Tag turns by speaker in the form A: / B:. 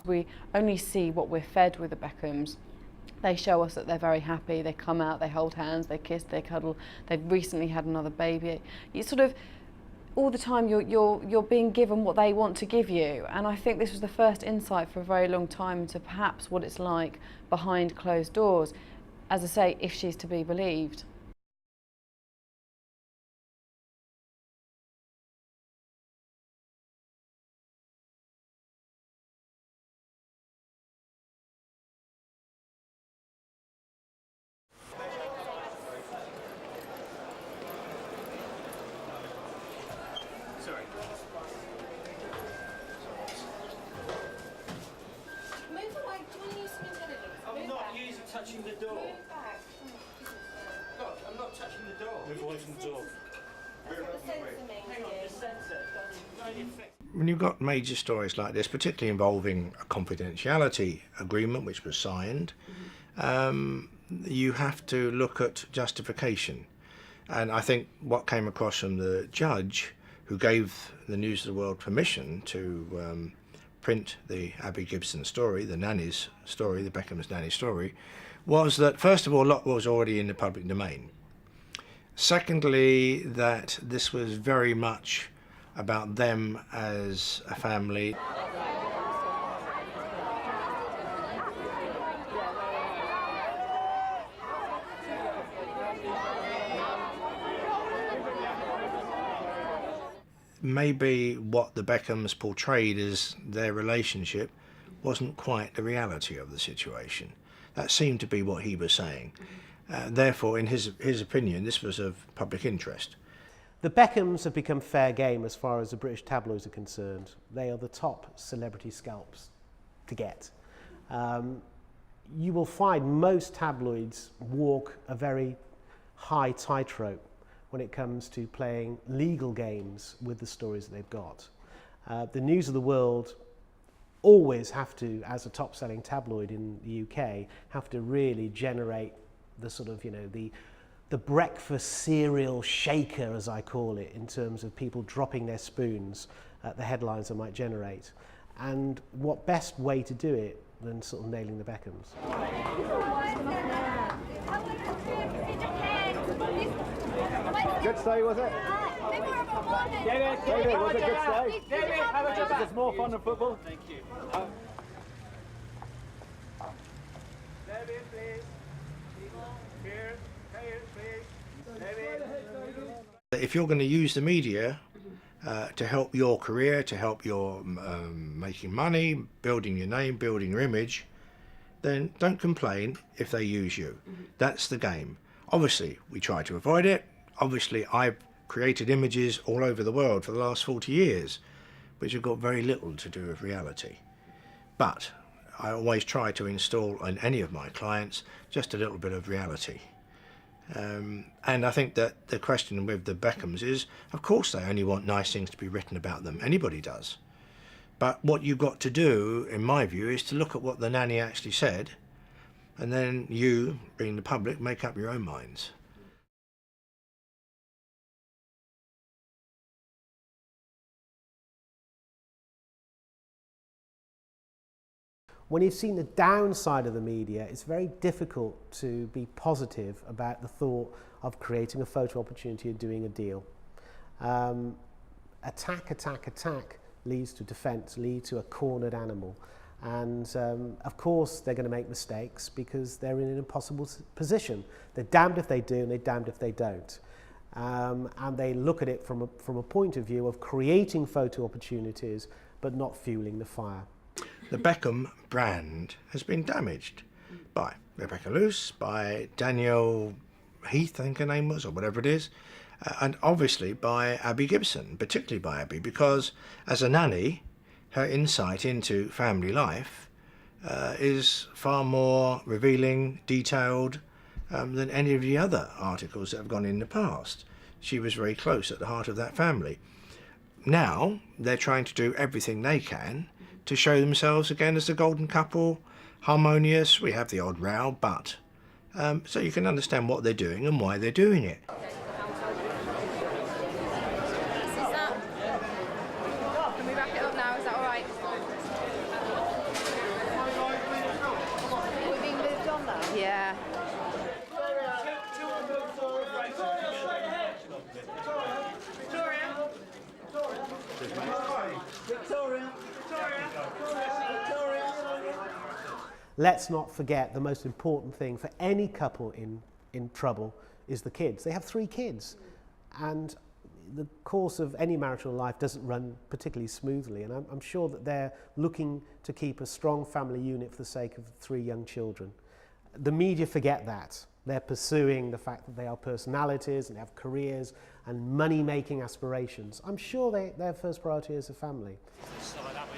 A: We only see what we're fed with the Beckhams. They show us that they're very happy, they come out, they hold hands, they kiss, they cuddle, they've recently had another baby. You sort of, all the time you're being given what they want to give you, and I think this was the first insight for a very long time into perhaps what it's like behind closed doors, as I say, if she's to be believed.
B: Sorry.
C: Move away. Do you want to use some intelligence?
B: I'm not using touching the door.
C: Move back.
B: Look, I'm not touching the door. Move away from the door.
C: That's what the sensor means.
B: Hang on, the sensor doesn't really affect.
D: When you've got major stories like this, particularly involving a confidentiality agreement which was signed, you have to look at justification. And I think what came across from the judge, who gave the News of the World permission to print the Abby Gibson story, the nanny's story, the Beckham's nanny story, was that first of all, a lot was already in the public domain. Secondly, that this was very much about them as a family. Maybe what the Beckhams portrayed as their relationship wasn't quite the reality of the situation. That seemed to be what he was saying. Therefore, in his opinion, this was of public interest.
E: The Beckhams have become fair game as far as the British tabloids are concerned. They are the top celebrity scalps to get. You will find most tabloids walk a very high tightrope when it comes to playing legal games with the stories that they've got. The News of the World always have to, as a top-selling tabloid in the UK, have to really generate the sort of, you know, the breakfast cereal shaker, as I call it, in terms of people dropping their spoons at the headlines they might generate. And what best way to do it than sort of nailing the Beckhams?
F: Good stay, was it? David, was it good stay?
B: David, have a good
F: It's more fun than football.
B: Thank you.
F: David, please. Here, please. David.
D: If you're going to use the media to help your career, to help your making money, building your name, building your image, then don't complain if they use you. That's the game. Obviously, we try to avoid it. Obviously, I've created images all over the world for the last 40 years, which have got very little to do with reality. But I always try to install in any of my clients just a little bit of reality. And I think that the question with the Beckhams is, of course they only want nice things to be written about them. Anybody does. But what you've got to do, in my view, is to look at what the nanny actually said, and then you, being the public, make up your own minds.
E: When you've seen the downside of the media, it's very difficult to be positive about the thought of creating a photo opportunity and doing a deal. Attack leads to defence, leads to a cornered animal. And of course they're going to make mistakes because they're in an impossible position. They're damned if they do and they're damned if they don't. And they look at it from a point of view of creating photo opportunities but not fueling the fire.
D: The Beckham brand has been damaged by Rebecca Luce, by Danielle Heath, I think her name was, or whatever it is, and obviously by Abby Gibson, particularly by Abby, because as a nanny, her insight into family life is far more revealing, detailed than any of the other articles that have gone in the past. She was very close at the heart of that family. Now they're trying to do everything they can to show themselves again as the golden couple, harmonious. We have the odd row, but so you can understand what they're doing and why they're doing it.
C: Can we wrap it up now? Is that all right?
E: let's not forget the most important thing for any couple in trouble is the kids. They have 3 kids, and the course of any marital life doesn't run particularly smoothly, and I'm sure that they're looking to keep a strong family unit for the sake of 3 young children. The media forget that. They're pursuing the fact that they are personalities and they have careers and money-making aspirations. I'm sure their first priority is a family.
F: Slide that way.